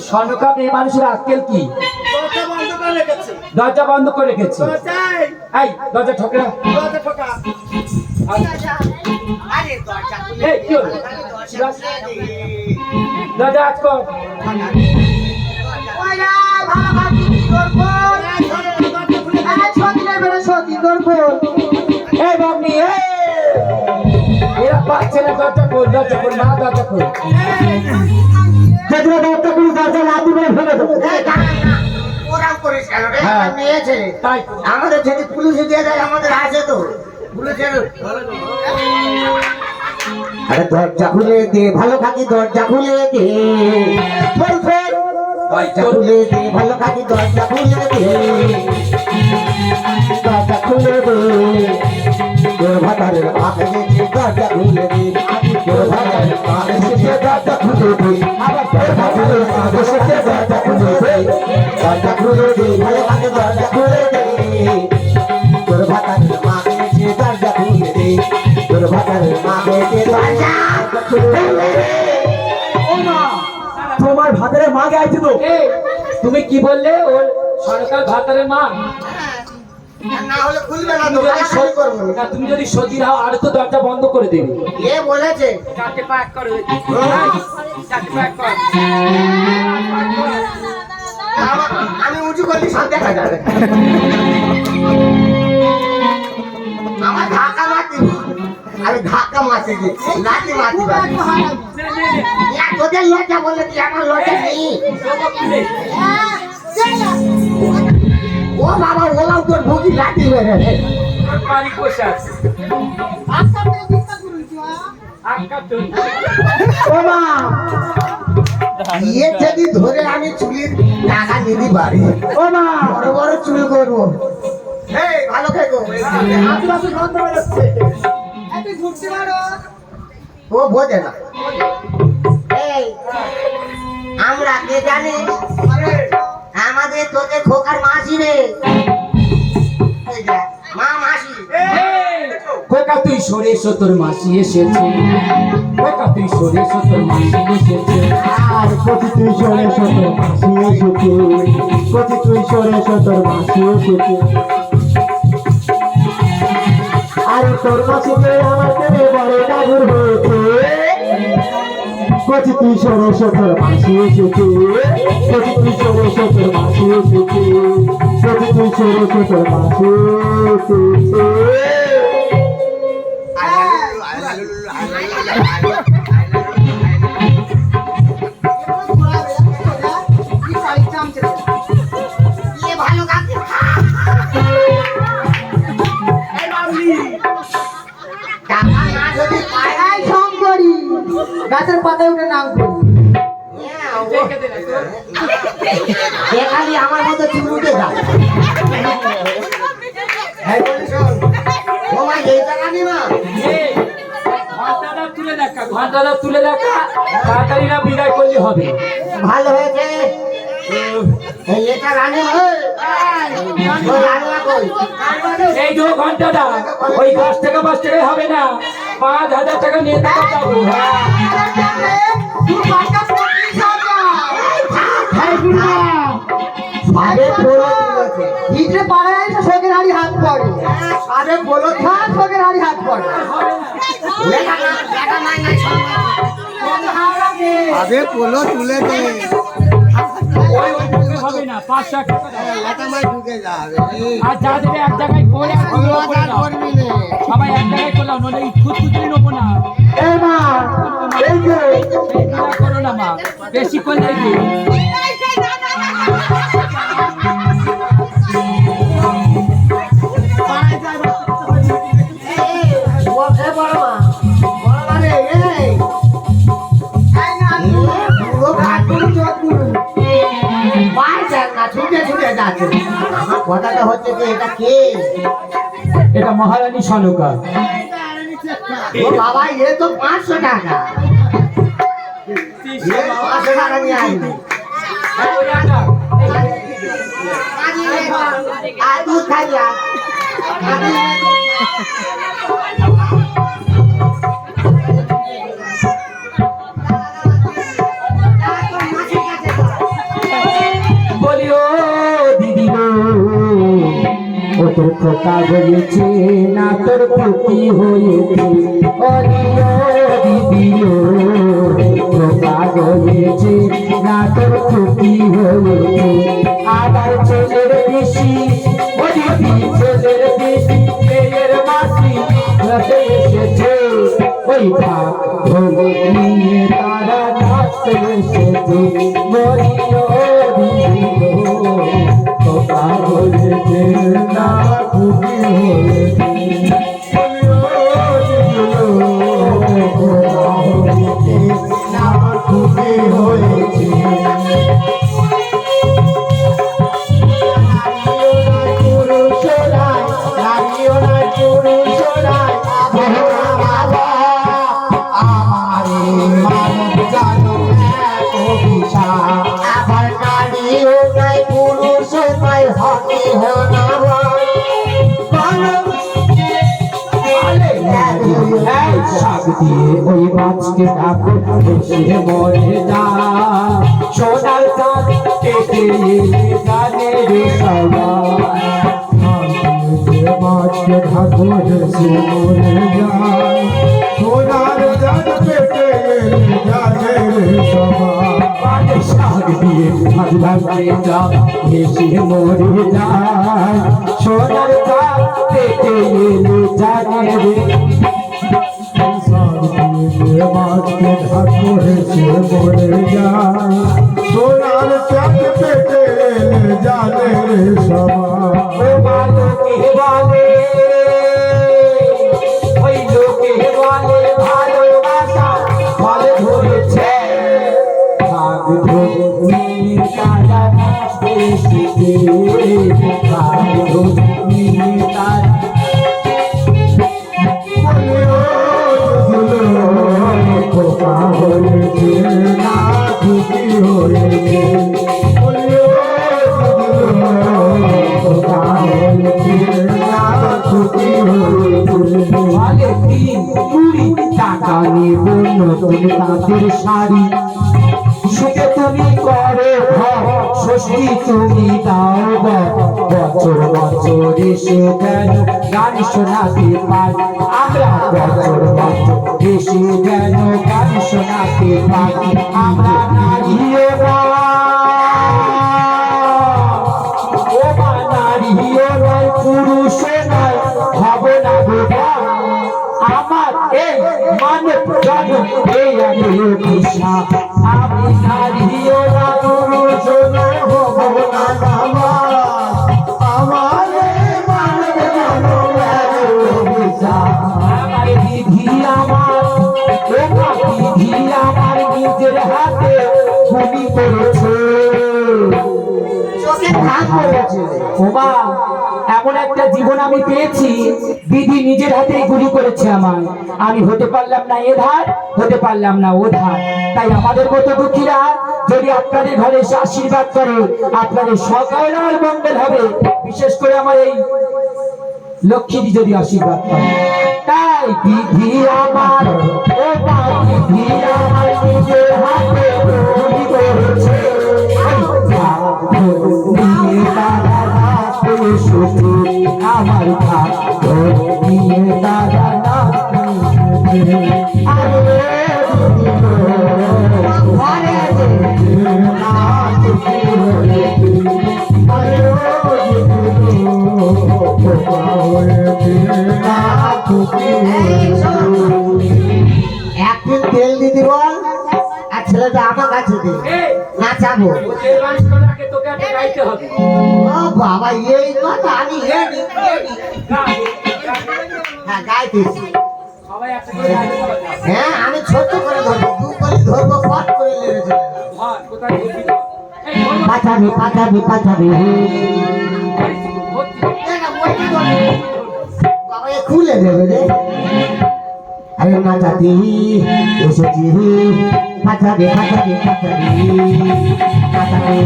স্বর্ণকাপ এই মানুষের আজকাল কি দরজা বন্ধ করে রেখেছে। এই দরজা ঠকে না, দরজা আজ কর। এরা পাচ্ছে না, দরজা খোল, দরজা খোল, না দরজা খোল। আমাদের যদি পুলিশে দিয়ে দেয় আমাদের আছে তো পুলিশের। আরে দরজা খুলে দে, ভালো থাকি দরজা খুলে দে, দরজা খুলে দে, ভালো থাকি দরজা খুলে দে, দরজা খুলে দে, তোর ভাতারের আগে গেছে দরজা খুলে দে, তোর ভাতারের আগে গেছে দরজা খুলে দে, আবার তোর ভাতারের আগে গেছে দরজা খুলে দে, দরজা খুলে দে, ভালো থাকি দরজা খুলে দে, তোর ভাতারের আগে গেছে দরজা খুলে দে, তোর ভাতারের আগে গেছে দরজা খুলে দে। ও মা, তোমার ভাতারের মা গাইছে তো। তুমি কি বললে? ওর সরকার ভাতারের মা না হলে খুলবে না তো, সই করব না। তুমি যদি সত্যি হও আর তো দরজা বন্ধ করে দেবে। এ বলেছে চারটে প্যাক করো, চারটে প্যাক কর। আমি উঁচু করলে সব দেখা যাবে। আমার ধাক্কা মারছি, আমি ধাক্কা মারছি, লাঠি মারছি। তোদের লজ্জা বলে কি আমার লজ্জা নেই? ও বাবা, ওলাও তোর ভুকি লাঠি মেরে পানি বসে আছে। ইয়ে যদি ধরে আমি চুলির টাকা নিতে পারি, ও মা বড় বড় চুল করবো। এই ভালো খেকো, ও বোঝে না। এই আমরা কে জানিস? আমাদের তোদের খোকার মাসি রে, মা মাসি। খোকা তুই সরে এসো, তোর মাসি এসেছে। খোকা তুই সরে এসো, তোর মাসি এসেছে। আর কচি তুই সরে এসো, তোর মাসি এসেছে, কচি তুই সরে এসো, তোর মাসি এসেছে। আরে তোর মাসিকে আমার প্রেমে বড় ডাগুর হয়েছে, কচি তুই সরে এসো, তোর মাসি এসেছে, কচি তুই সরে এসো, তোর মাসি এসেছে, কচি তুই সরে এসো, তোর মাসি এসেছে। গাছের পাতায় উঠে নাম করি দেখালি আমার মতো চুল উঠে যা। ঘন্টাটা তুলে দেখা, তাড়াতাড়ি না বিদায় করলে হবে। ভালো হয়েছে। এটা রানী এই 2 ঘন্টাটা ওই 10 টাকা 5 টাকায় হবে না, 5,000 টাকা নিয়ে টাকা যাবো। হাত পড়ে, আবে পোলো তুলে দে। হবে না, 500 টাকা ঢুকে যাবে। আর যা দেবে এক জায়গায় করে সবাই এক জায়গায় করলাম, নইলে খুঁজতে নেবো না। করো না মা, বেশি করলে কি কথাটা হচ্ছে যে এটা কে? এটা মহারানী সনকা। ও বাবা, এ তো 500 টাকা। 500 টাকা নিয়ে আসবি। আর দুধ খাইয়া খোকা হয়েছে না তোর ক্ষতি হয়েছে অলিও দিদিও খোকা হয়েছে না তোর ক্ষতি হয়েছে আবার ছেলের বেশি দিদি ছেলের বেশি মেয়ের মাসি রাতে এসেছে ওই ভাগ নিয়ে তারা নাচতে এসেছে বলিও দিদিও খোকা হয়েছে না খুবই হয়েছে খুবই হয়েছে ওই মাছকে ডাকো এসে মরে যা সোনার চাঁদ কেটে জানে রে সবাই মাছকে ডাকো এসে মরে যা সোনার চাঁদ কেটে জানে রে সবাই শাক দিয়ে ভাত ভাঙে যা এসে মরে যায় সোনার চাঁদ কেটে জানে রে মাছকে ঢাকো হেসে মরে যায় সোনার চাঁদ পেটে জানে রে সবাই লোকে বলে ওই লোকে বলে ভালোবাসা ফল ধরেছে ভাগ ধরে তারা এসেছে ভাগ ধরে তারা খোকা হয়েছে না খুশি হয়েছে খোকা হয়েছে না খুশি হয়েছে 20 টাকা নেব নতুন তাঁতের শাড়ি সুখে তুমি করো ষষ্ঠী তুমি দাও বছর বছর এসে কেন গান শোনাতে পারি আমরা বছর বছর এসে কেন গান শোনাতে পারি আমরা নারীও নারীও নয় পুরুষ নয় হব না আমার এই মানব জন্ম এই আমি দিশা আমি নারীও না পুরুষ নয় হব না আমার মানব জন্ম আমার বিধি আমার বিধি আমার নিজের হাতে গুলি করেছে ওমা এমন একটা জীবন আমি পেয়েছি বিধি নিজের হাতেই গুলি করেছে আমার আমি হতে পারলাম না এ ধার হতে পারলাম না ও ধার তাই আমাদের মতো দুঃখীরা যদি আপনাদের ঘরে এসে আশীর্বাদ করে আপনাদের সকলের মঙ্গল হবে বিশেষ করে আমার এই লক্ষ্মীজি যদি আশীর্বাদ করে তাই বিধি আমার ও বিধি আমার নিজের হাতে গুলি করেছে আমার ভাগ নিয়ে তারা একদিন তেল দিদি বল আর ছেলেটা আমার কাছে দে নাচাবো ও বাবা এই কথা আমি হ্যাঁ গাইতেছি হ্যাঁ আমি ছোট করে ধরবো দু করে ধরবো ফট করে লেগে চলে পাঠাবি পাঠাবি পাঠাবি বাবা এ খুলে দেবে রে আরে না জাতি এসেছি পাঠাবি পাঠাবি পাঠাবি পাঠাবি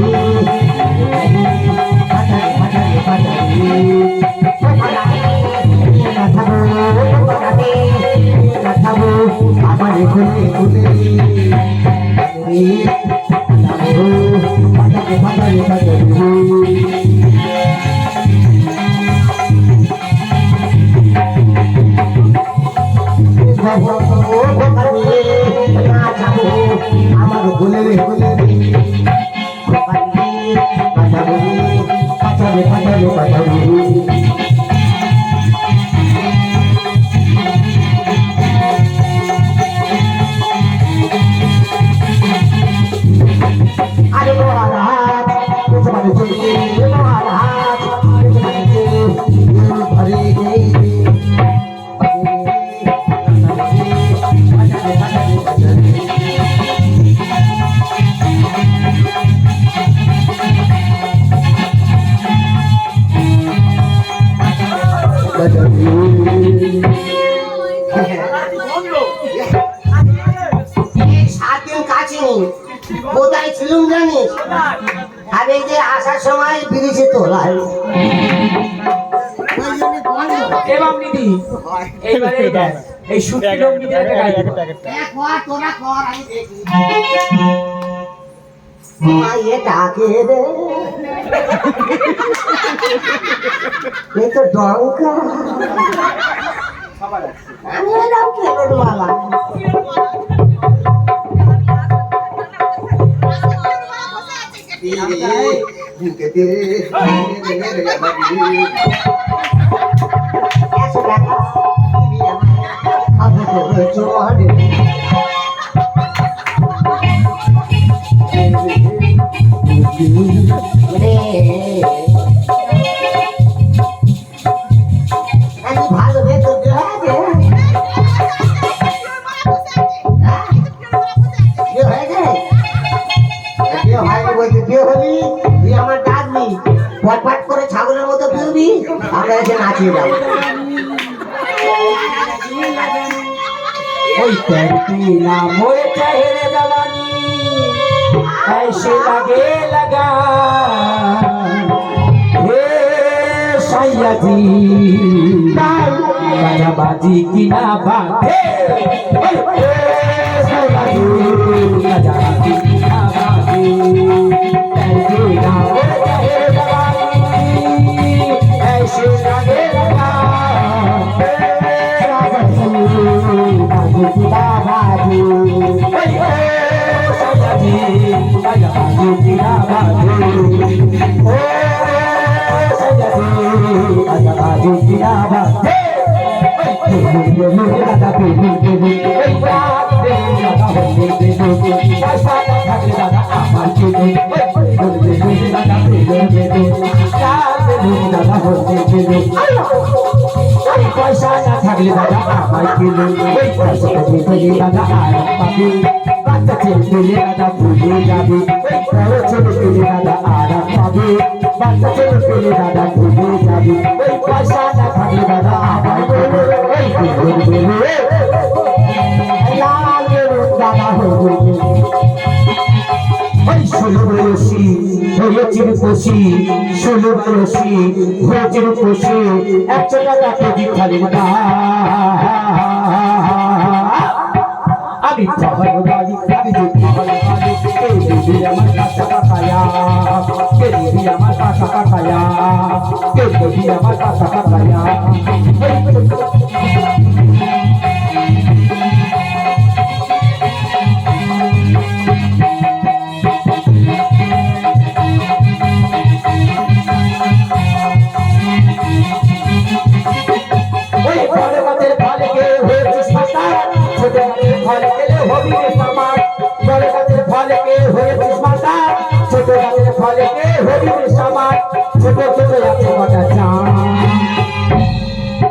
পাঠাবি পাঠাবি আমার খুলে খুলে পাঠাবি পাঠাবি পাঠাবি আসিনি, কোথায় ছিলুম জানিস? আর এই যে আসার সময় ব্রিজে তোলায় এবার নিদি এইবারে এই দেখ এই সুতি লোক নিদি একটা গাইতে তোরা কর, আমি দেখি। মাইয়ে ডাকে রে, এ তো ডঙ্কা। আমি এলাম কেবল মালা। ভালো বেতন আমার ডাকবি, পটপাট করে ছাগলের মতো ফিরবি, আমরা এসে নাচিয়ে যাবো। ওই करती ना मोरे चेहरे जवानी ऐसे लगे लगा हे सैयदी बाजी की ना बात सैयदी बाजी की ना बात करती ना मोरे चेहरे जवानी ऐसे लगे लगा পয়সা না থাকলে দাদা আমায় কিলো ওই পয়সা পেলে দাদা আর পাবি বাচ্চা ছেলে পেলে দাদা ভুলে যাবি ওই বড় ছেলে পেলে দাদা আর পাবি বাচ্চা ছেলে পেলে দাদা ভুলে যাবি ওই পয়সা না থাকলে দাদা আমায় কিলো ওই কিলো লাল দাদা হয়ে ওই 16 বয়সী হয়েছিল খুশি 16 বয়সী হয়েছিল খুশি 100 টাকা কেজি খালির আমি পাহাড় বাড়ি আমি যদি পাহাড় বাড়ি এই দিদি আমার কাছে পাকায়া কে দিদি আমার কাছে পাকায়া কে দিদি আমার কাছে পাকায়া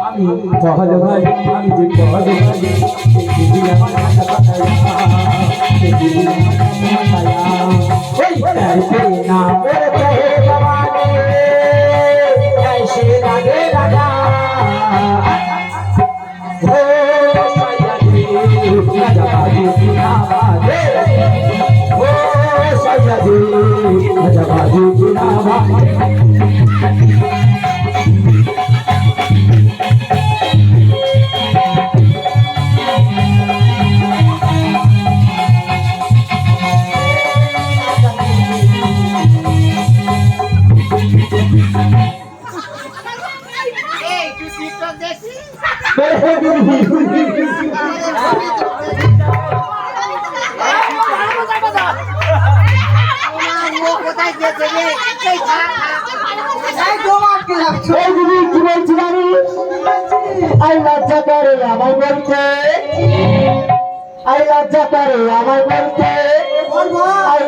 আমি বহল ভাই আমি যে বহল ভাই দিদি আমার কাছে পাঠায়া দিদি আমার কাছে পাঠায়া ওই করতে না মেরে চাহে জवानी ऐसे लगे लगा ओ सैयदी राजा बाजी की आवाज़ ओ सैयदी राजा बाजी की आवाज़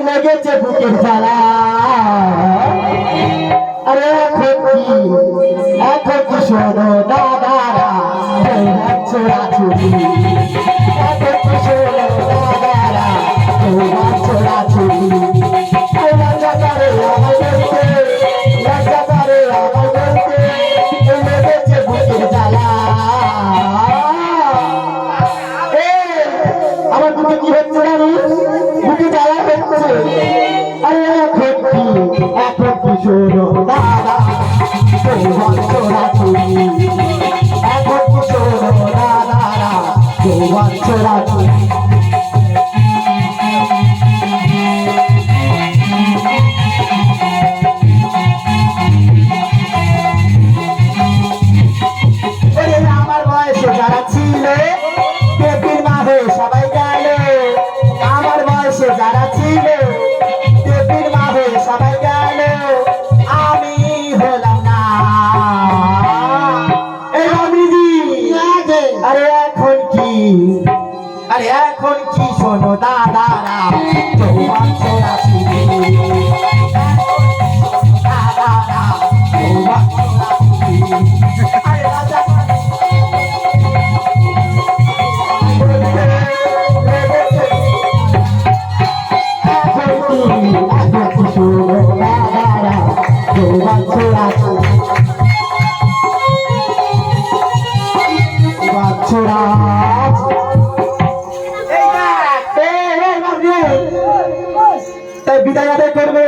লেগেছে বুকের জ্বালা আরে এখন কি শোনো দাদারা ছোড়া ছুটি এখন কি শোনো দাদারা ছোড়া ছুটি লজ্জা করে আমার বলতে লজ্জা করে আমার বলতে লেগেছে বুকের জ্বালা আমার বুকে কি হচ্ছে জানিস শোনো দাদা যৌবন চোরাচুরি এখন শোনো দাদারা যৌবন চোরাচুরি ওরে আমার বয়সে যারা ছিল পেপির মা হয়ে সবাই গেল আমার বয়সে যারা ছিল পেপির মা হয়ে সবাই গেল আমি হলাম না এই অমিজি আরে এখন কি শোনো দাদারা যৌবন চোরাচুরি দাদারা যৌবন চোরাচুরি আরে রাজা তাই বিদায় আদায় করবে